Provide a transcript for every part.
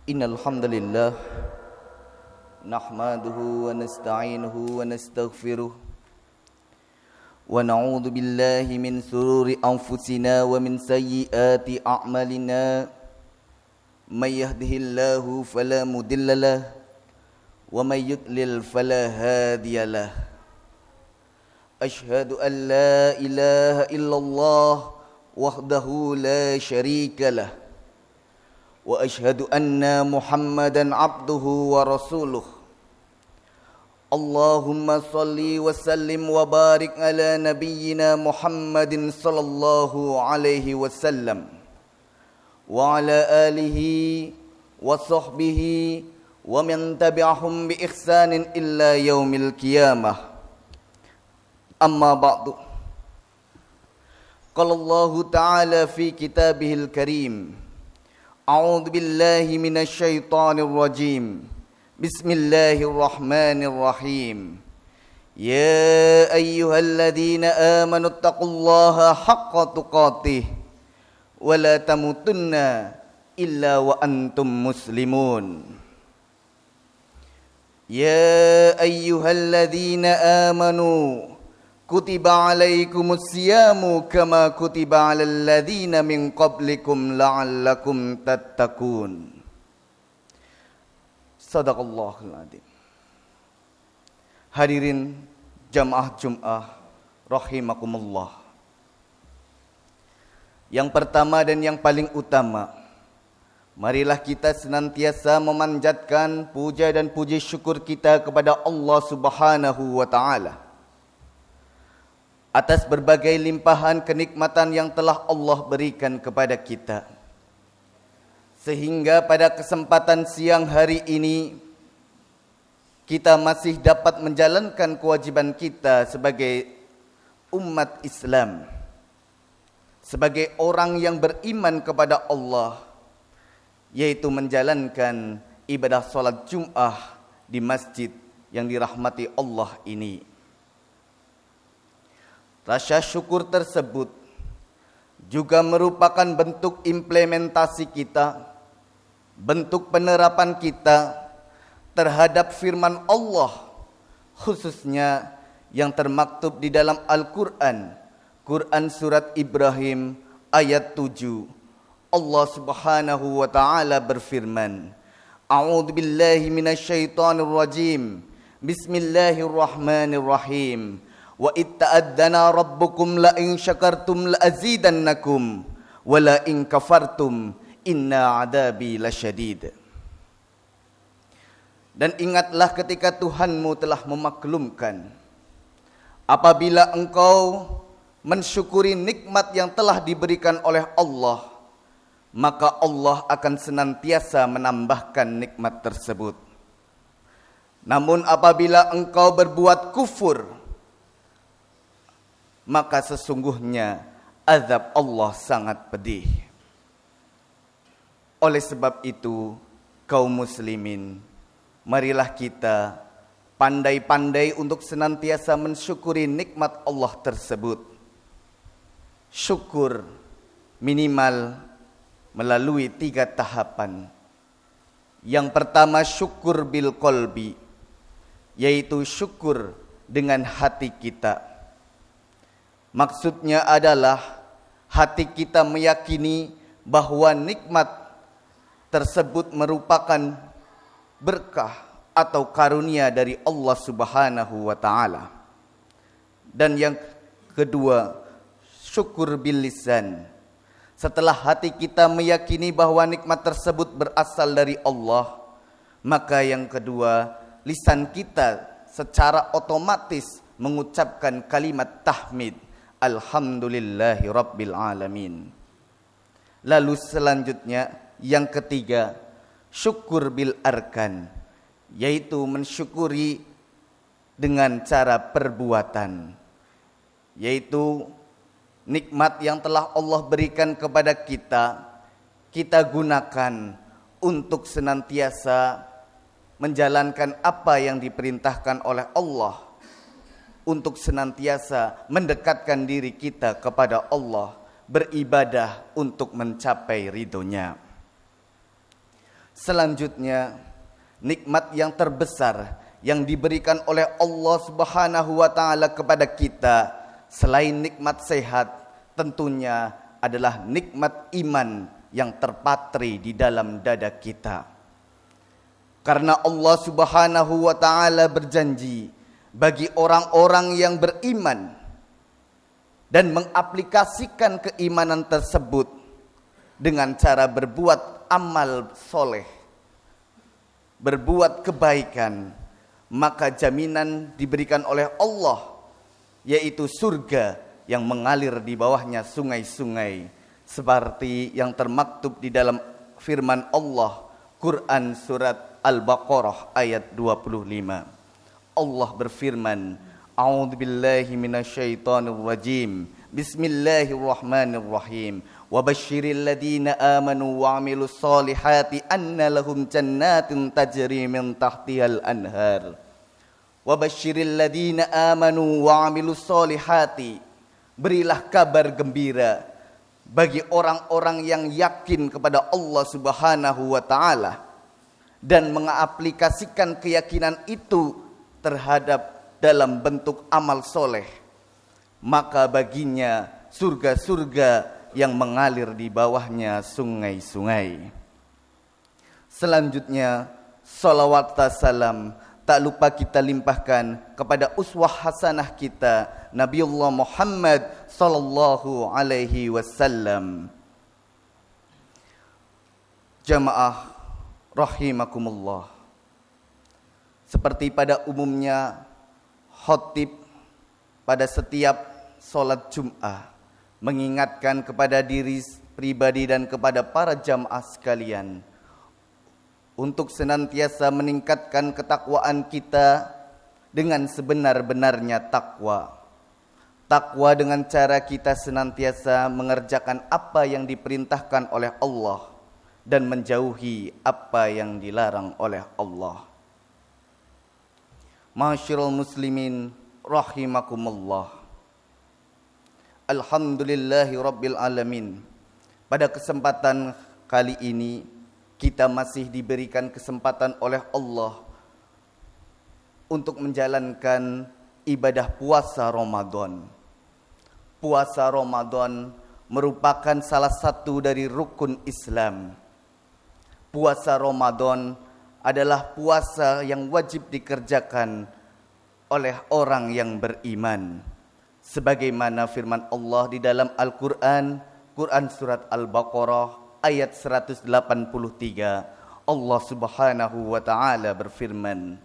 Innal hamdalillah nahmaduhu wa nasta'inuhu wa nastaghfiruh wa na'udzu billahi min shururi anfusina wa min sayyiati a'malina may yahdihillahu fala mudhillalah wa may yudlil fala hadiyalah. Ashhadu an la ilaha illallah wahdahu la syarikalah wa ashhadu anna Muhammadan abduhu wa rasuluh. Allahumma salli wa sallim wa barik ala nabiyyina Muhammadin sallallahu alaihi wasallam wa ala alihi wa sahbihi wa man tabi'ahum bi ihsanin illa yaumil qiyamah. Amma ba'du. Qala Allah ta'ala fi kitabihil karim, a'udzu billahi minasy syaithanir rajim. Bismillahirrahmanirrahim. Ya ayyuhalladzina amanu taqullaha haqqa tuqatih wa la tamutunna illa wa antum muslimun. Ya ayyuhalladzina amanu kutiba alaikumus siyamu kama kutiba alal ladzina min qablikum la'allakum tattaqun. Shadaqallahul adzim. Hadirin jamaah Jumat rahimakumullah. Yang pertama dan yang paling utama, marilah kita senantiasa memanjatkan puja dan puji syukur kita kepada Allah Subhanahu wa taala atas berbagai limpahan kenikmatan yang telah Allah berikan kepada kita, sehingga pada kesempatan siang hari ini kita masih dapat menjalankan kewajiban kita sebagai umat Islam, sebagai orang yang beriman kepada Allah, yaitu menjalankan ibadah salat Jumat di masjid yang dirahmati Allah ini. Rasa syukur tersebut juga merupakan bentuk implementasi kita, bentuk penerapan kita terhadap firman Allah, khususnya yang termaktub di dalam Al-Quran, Quran surat Ibrahim ayat 7. Allah Subhanahu wa taala berfirman, A'udzu billahi minasy syaithanir rajim. Bismillahirrahmanirrahim. Wa itta'adzana rabbukum la in syakartum la azidannakum wa la in kafartum inna adabi lasyadid. Dan ingatlah ketika Tuhanmu telah memaklumkan, apabila engkau mensyukuri nikmat yang telah diberikan oleh Allah, maka Allah akan senantiasa menambahkan nikmat tersebut. Namun apabila engkau berbuat kufur, maka sesungguhnya azab Allah sangat pedih. Oleh sebab itu, kaum muslimin, marilah kita pandai-pandai untuk senantiasa mensyukuri nikmat Allah tersebut. Syukur minimal melalui 3 tahapan. Yang pertama, syukur bil qalbi, yaitu syukur dengan hati kita. Maksudnya adalah hati kita meyakini bahwa nikmat tersebut merupakan berkah atau karunia dari Allah Subhanahu wa taala. Dan yang kedua, syukur bil lisan. Setelah hati kita meyakini bahwa nikmat tersebut berasal dari Allah, maka yang kedua, lisan kita secara otomatis mengucapkan kalimat tahmid, Alhamdulillahi Rabbil Alamin. Lalu selanjutnya, yang ketiga, syukur bil arkan, yaitu mensyukuri dengan cara perbuatan, yaitu nikmat yang telah Allah berikan kepada kita, kita gunakan untuk senantiasa menjalankan apa yang diperintahkan oleh Allah, untuk senantiasa mendekatkan diri kita kepada Allah, beribadah untuk mencapai ridhonya. Selanjutnya, nikmat yang terbesar yang diberikan oleh Allah Subhanahu wa taala kepada kita selain nikmat sehat, tentunya adalah nikmat iman yang terpatri di dalam dada kita. Karena Allah Subhanahu wa taala berjanji bagi orang-orang yang beriman dan mengaplikasikan keimanan tersebut dengan cara berbuat amal soleh, berbuat kebaikan, maka jaminan diberikan oleh Allah, yaitu surga yang mengalir di bawahnya sungai-sungai, seperti yang termaktub di dalam firman Allah, Quran surat Al-Baqarah ayat 25. Allah berfirman, A'udzubillahi minasyaitonirrajim. Bismillahirrahmanirrahim. Wa basyiril ladzina amanu wa 'amilus solihati anna lahum jannatin tajri min tahtihal anhar. Wa basyiril ladzina amanu wa 'amilus solihati. Berilah kabar gembira bagi orang-orang yang yakin kepada Allah Subhanahu wa taala dan mengaplikasikan keyakinan itu terhadap dalam bentuk amal soleh, maka baginya surga-surga yang mengalir di bawahnya sungai-sungai. Selanjutnya, salawat dan salam tak lupa kita limpahkan kepada uswah hasanah kita, Nabiullah Muhammad sallallahu alaihi wasallam. Jamaah rahimakumullah. Seperti pada umumnya khatib pada setiap sholat Jum'ah mengingatkan kepada diri pribadi dan kepada para jamaah sekalian untuk senantiasa meningkatkan ketakwaan kita dengan sebenar-benarnya takwa. Takwa dengan cara kita senantiasa mengerjakan apa yang diperintahkan oleh Allah dan menjauhi apa yang dilarang oleh Allah. Ma'asyiral muslimin rahimakumullah. Alhamdulillahi rabbil alamin. Pada kesempatan kali ini kita masih diberikan kesempatan oleh Allah untuk menjalankan ibadah puasa Ramadan. Puasa Ramadan merupakan salah satu dari rukun Islam. Puasa Ramadan adalah puasa yang wajib dikerjakan oleh orang yang beriman. Sebagaimana firman Allah di dalam Al-Quran, Quran surat Al-Baqarah ayat 183, Allah Subhanahu wa taala berfirman,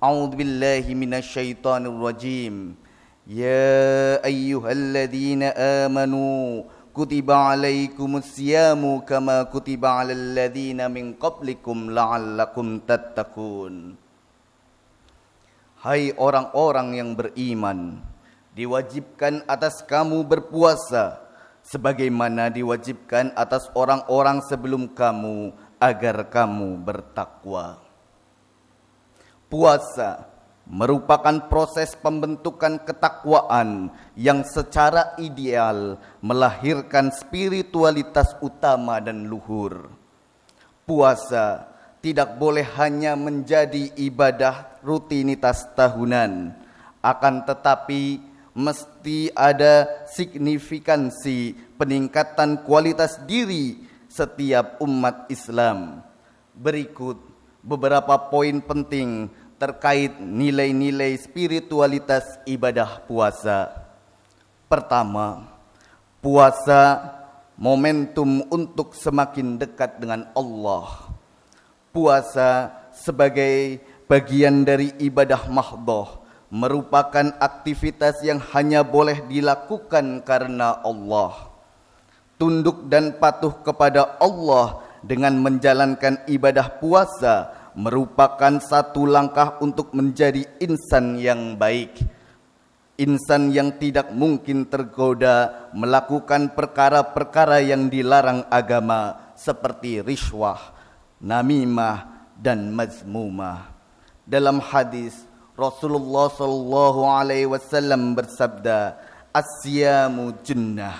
A'udzubillahi minasyaitonirrajim. Ya ayyuhalladzina amanu kutiba alaikumus siyamu kama kutiba alal ladzina min qablikum la'allakum tattaqun. Hai orang-orang yang beriman, diwajibkan atas kamu berpuasa sebagaimana diwajibkan atas orang-orang sebelum kamu agar kamu bertakwa. Puasa merupakan proses pembentukan ketakwaan yang secara ideal melahirkan spiritualitas utama dan luhur. Puasa tidak boleh hanya menjadi ibadah rutinitas tahunan, akan tetapi mesti ada signifikansi peningkatan kualitas diri setiap umat Islam. Berikut beberapa poin penting terkait nilai-nilai spiritualitas ibadah puasa. Pertama, puasa momentum untuk semakin dekat dengan Allah. Puasa sebagai bagian dari ibadah mahdhah merupakan aktivitas yang hanya boleh dilakukan karena Allah. Tunduk dan patuh kepada Allah dengan menjalankan ibadah puasa merupakan satu langkah untuk menjadi insan yang baik. Insan yang tidak mungkin tergoda melakukan perkara-perkara yang dilarang agama seperti riswah, namimah, dan mazmumah. Dalam hadis Rasulullah sallallahu alaihi wasallam bersabda, "As-siyamu junnah."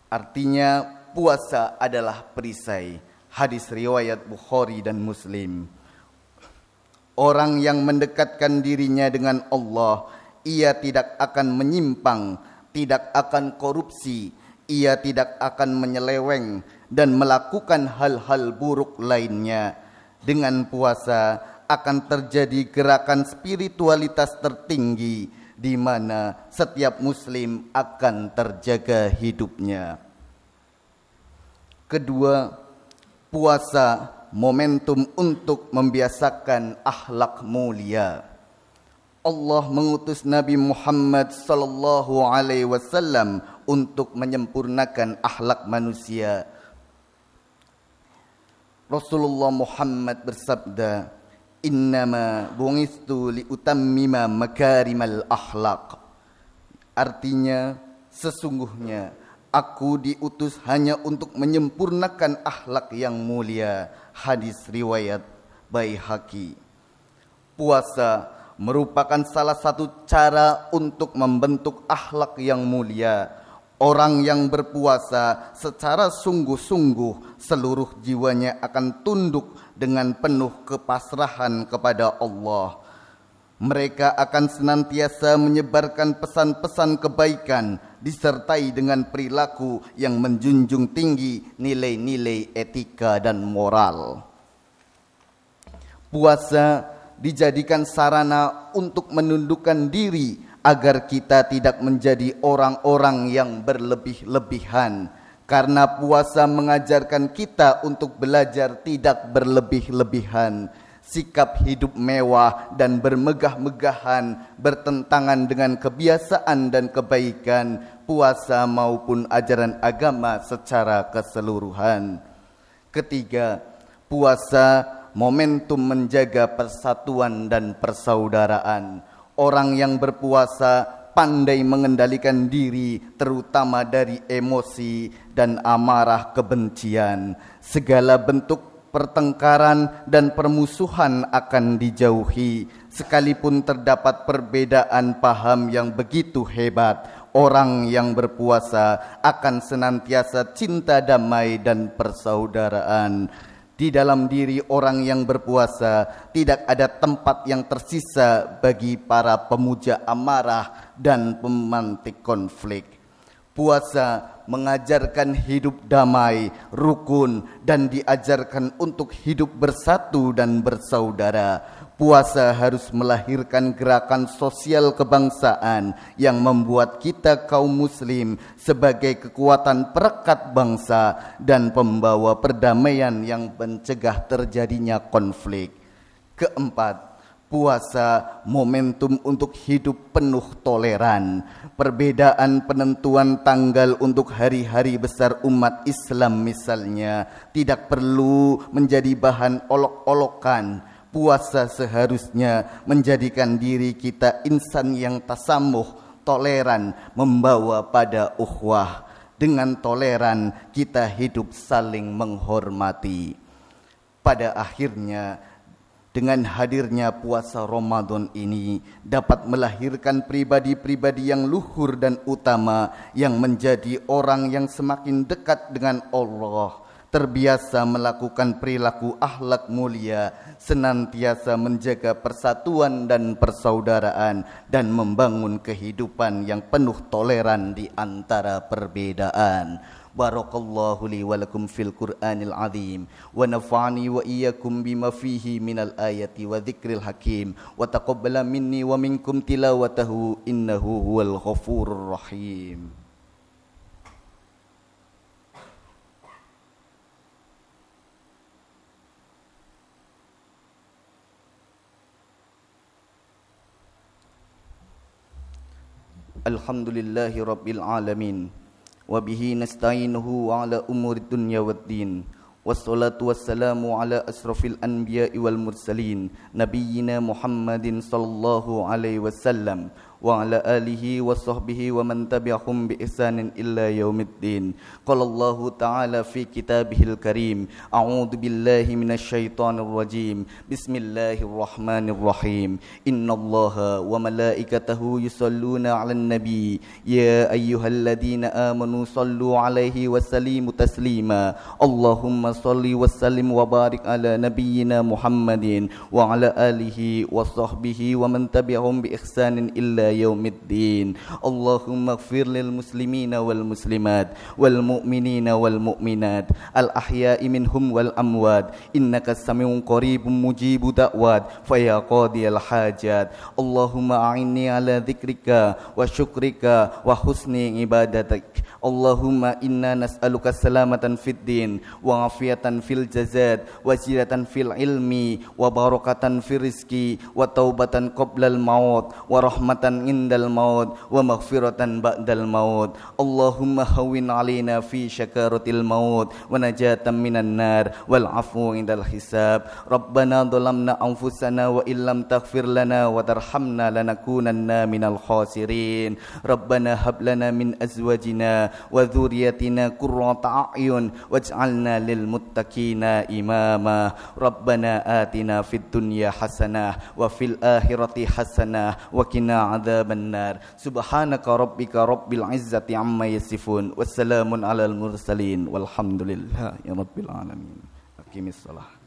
Artinya puasa adalah perisai. Hadis riwayat Bukhari dan Muslim. Orang yang mendekatkan dirinya dengan Allah, ia tidak akan menyimpang, tidak akan korupsi, ia tidak akan menyeleweng dan melakukan hal-hal buruk lainnya. Dengan puasa akan terjadi gerakan spiritualitas tertinggi di mana setiap muslim akan terjaga hidupnya. Kedua, puasa momentum untuk membiasakan akhlak mulia. Allah mengutus Nabi Muhammad sallallahu alaihi wasallam untuk menyempurnakan akhlak manusia. Rasulullah Muhammad bersabda, "Innama bu'istu liutammima makarimal akhlak." Artinya, sesungguhnya aku diutus hanya untuk menyempurnakan akhlak yang mulia. Hadis riwayat Baihaqi. Puasa merupakan salah satu cara untuk membentuk akhlak yang mulia. Orang yang berpuasa secara sungguh-sungguh seluruh jiwanya akan tunduk dengan penuh kepasrahan kepada Allah. Mereka akan senantiasa menyebarkan pesan-pesan kebaikan disertai dengan perilaku yang menjunjung tinggi nilai-nilai etika dan moral. Puasa dijadikan sarana untuk menundukkan diri agar kita tidak menjadi orang-orang yang berlebih-lebihan. Karena puasa mengajarkan kita untuk belajar tidak berlebih-lebihan. Sikap hidup mewah dan bermegah-megahan bertentangan dengan kebiasaan dan kebaikan puasa maupun ajaran agama secara keseluruhan. Ketiga, puasa momentum menjaga persatuan dan persaudaraan. Orang yang berpuasa pandai mengendalikan diri terutama dari emosi dan amarah kebencian. Segala bentuk pertengkaran dan permusuhan akan dijauhi. Sekalipun terdapat perbedaan paham yang begitu hebat, orang yang berpuasa akan senantiasa cinta damai dan persaudaraan. Di dalam diri orang yang berpuasa tidak ada tempat yang tersisa bagi para pemuja amarah dan pemantik konflik. Puasa mengajarkan hidup damai, rukun, dan diajarkan untuk hidup bersatu dan bersaudara. Puasa harus melahirkan gerakan sosial kebangsaan yang membuat kita kaum muslim sebagai kekuatan perekat bangsa dan pembawa perdamaian yang mencegah terjadinya konflik. Keempat, puasa momentum untuk hidup penuh toleran. Perbedaan penentuan tanggal untuk hari-hari besar umat Islam misalnya tidak perlu menjadi bahan olok-olokan. Puasa seharusnya menjadikan diri kita insan yang tasamuh, toleran, membawa pada ukhuwah. Dengan toleran kita hidup saling menghormati. Pada akhirnya, dengan hadirnya puasa Ramadan ini dapat melahirkan pribadi-pribadi yang luhur dan utama yang menjadi orang yang semakin dekat dengan Allah, terbiasa melakukan perilaku akhlak mulia, senantiasa menjaga persatuan dan persaudaraan dan membangun kehidupan yang penuh toleran di antara perbedaan. Barakallahu li wa lakum fil Qur'anil azim wa nafa'ani wa iyyakum bima fihi minal ayati wa dzikril hakim wa taqabbala minni wa minkum tilawatahu innahu huwal ghafurur rahim. Alhamdulillahi rabbil alamin. Wabihi nasta'inuhu ala umuri dunya waddin. Wassalatu wassalamu ala asrafil anbiya'i wal mursalin, nabiyyina Muhammadin sallallahu alaihi wasallam وعلى آله وصحبه ومن تبعهم بإحسان إلى يوم الدين. قال الله تعالى في كتابه الكريم: أعوذ بالله من الشيطان الرجيم. بسم الله الرحمن الرحيم. إن الله وملائكته يصلون على النبي يا أيها الذين آمنوا صلوا عليه وسلموا تسليما. اللهم صل وسلم وبارك على نبينا محمد وعلى آله وصحبه ومن تبعهم بإحسان إلا يوم الدين. اللهم اغفر للمسلمين والمسلمات والمؤمنين والمؤمنات الأحياء منهم والأموات إنك سميع قريب مجيب دعوات فيا قاضي الحاجات. اللهم أعني على ذكرك وشكرك وحسن عبادتك. اللهم إنا نسألك سلامة في الدين وعافية في الجزاد وزيادة في العلم وبركة في الرزق وتوبة قبل الموت ورحمة عند الموت ومغفرة بعد الموت. اللهم هون علينا في شكارة الموت ونجاة من النار والعفو عند الحساب. ربنا ظلمنا أنفسنا وإن لم تغفر لنا وترحمنا لنكونن من الخاسرين. ربنا هب لنا من أزواجنا وذريتنا قرة أعين واجعلنا للمتقين إماما. ربنا آتنا في الدنيا حسنة وفي الآخرة حسنة وقنا عذاب النار. سبحانك ربك رب العزة عما يصفون والسلام على المرسلين والحمد لله رب العالمين. أقم الصلاة.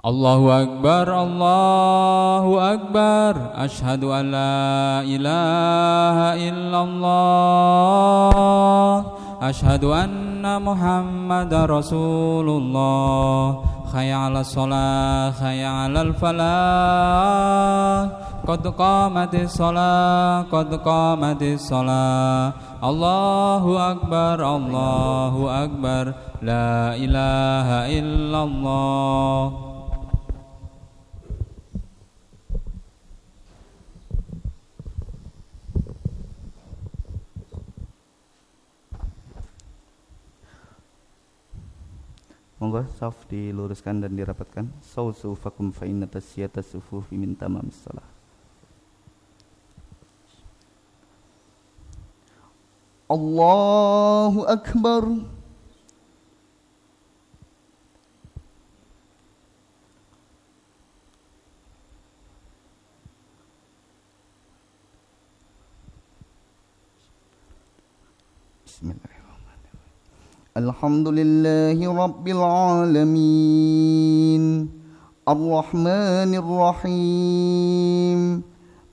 Allahu Akbar, Allahu Akbar. Asyhadu an la ilaha illallah. Asyhadu anna Muhammadar Rasulullah. Hayya 'alas shalah, hayya 'alal falah. Qad qamatis shalah, qad qamatis shalah. Allahu Akbar, Allahu Akbar. La ilaha illallah. Monggo saf diluruskan dan dirapatkan. Sausufakum fa inna tasyiyata sufufi min tamamis shalah. Allahu Akbar. Bismillahirrahmanirrahim. Alhamdulillahi Rabbil Alamin. Ar-Rahmanir Rahim.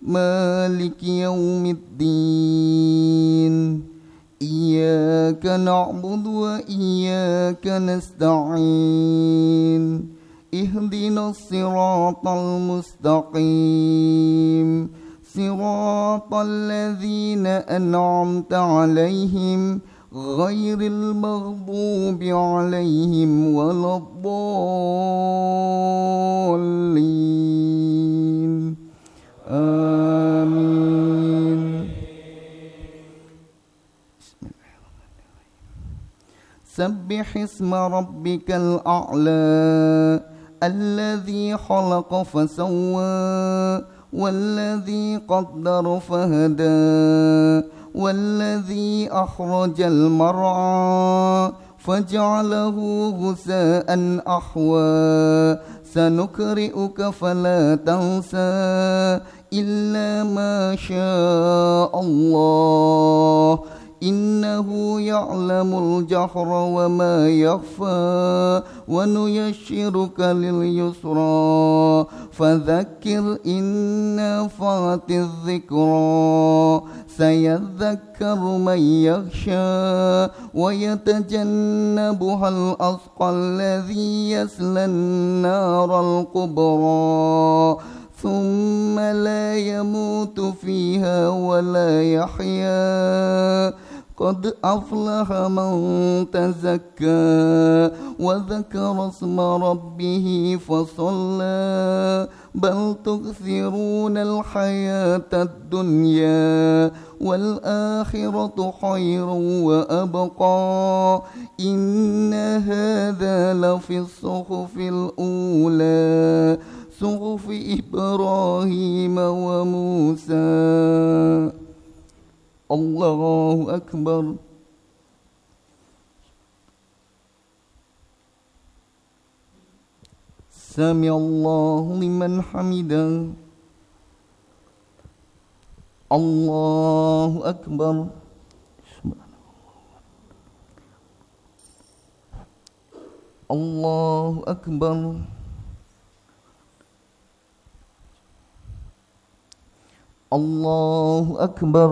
Maliki Yawmiddin. Iyyaka na'budu wa iyyaka nasta'in. Ihdinas siratal mustaqim. Siratal ladzina an'amta 'alaihim ghairil maghdubi 'alaihim waladdallin. Amin. Sabbih isma rabbikal a'la alladhi khalaqa fasawwa والذي قدر فهدى والذي أخرج المرعى فجعله غثاء أحوى سنقرئك فلا تنسى إلا ما شاء الله إنه يعلم الجهر وما يخفى ونيسرك لليسرى فذكر إن نفعت الذكرى سيذكر من يخشى ويتجنبها الأشقى الذي يصلى النار الكبرى ثم لا يموت فيها ولا يحيا قد أفلح من تزكى وذكر اسم ربه فصلى بل تؤثرون الحياة الدنيا والآخرة خير وأبقى إن هذا لفي الصحف الأولى صحف إبراهيم وموسى. الله أكبر. سمع الله لمن حمده. الله أكبر. الله أكبر. الله أكبر.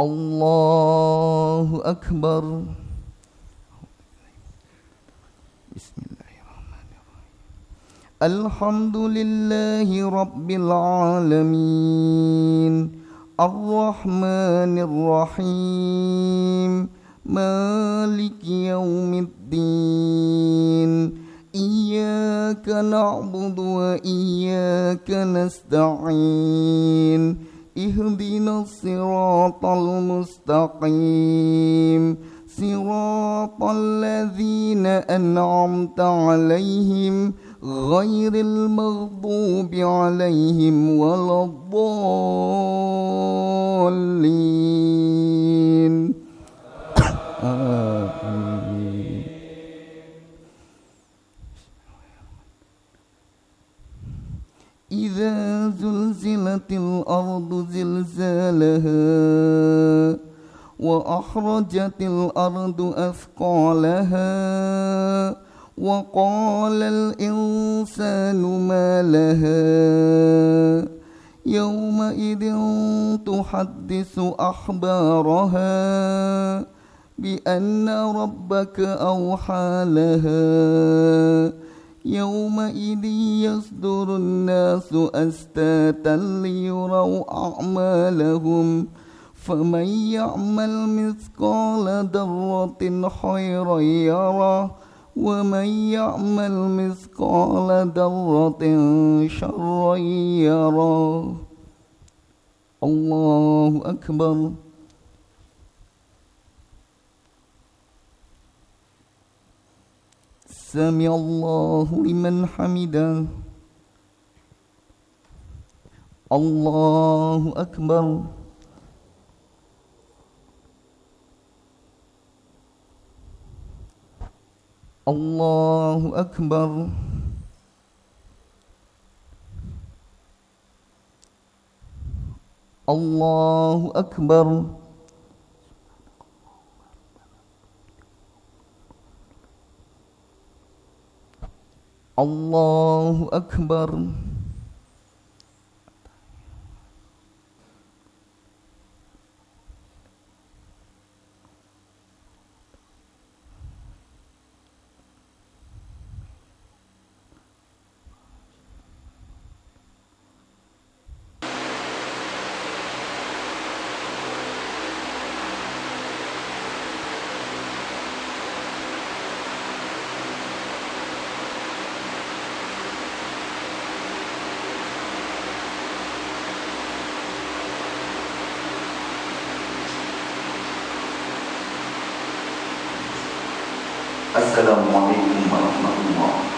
الله أكبر. بسم الله الرحمن الرحيم. الحمد لله رب العالمين الرحمن الرحيم مالك يوم الدين إياك نعبد وإياك نستعين اهدنا الصراط المستقيم صراط الذين أنعمت عليهم غير المغضوب عليهم ولا الضالين. آمين. إذا زلزلت الأرض زلزالها وأخرجت الأرض أثقالها وقال الإنسان ما لها يومئذ تحدث أخبارها بأن ربك أوحى لها يومئذ يصدر الناس أشتاتا ليروا أعمالهم فمن يعمل مثقال ذرة خيرا يره ومن يعمل مثقال ذرة شرا يره. الله أكبر. سمع الله لمن حمده. الله أكبر. الله أكبر. الله أكبر. الله أكبر. Assalamualaikum warahmatullahi wabarakatuh.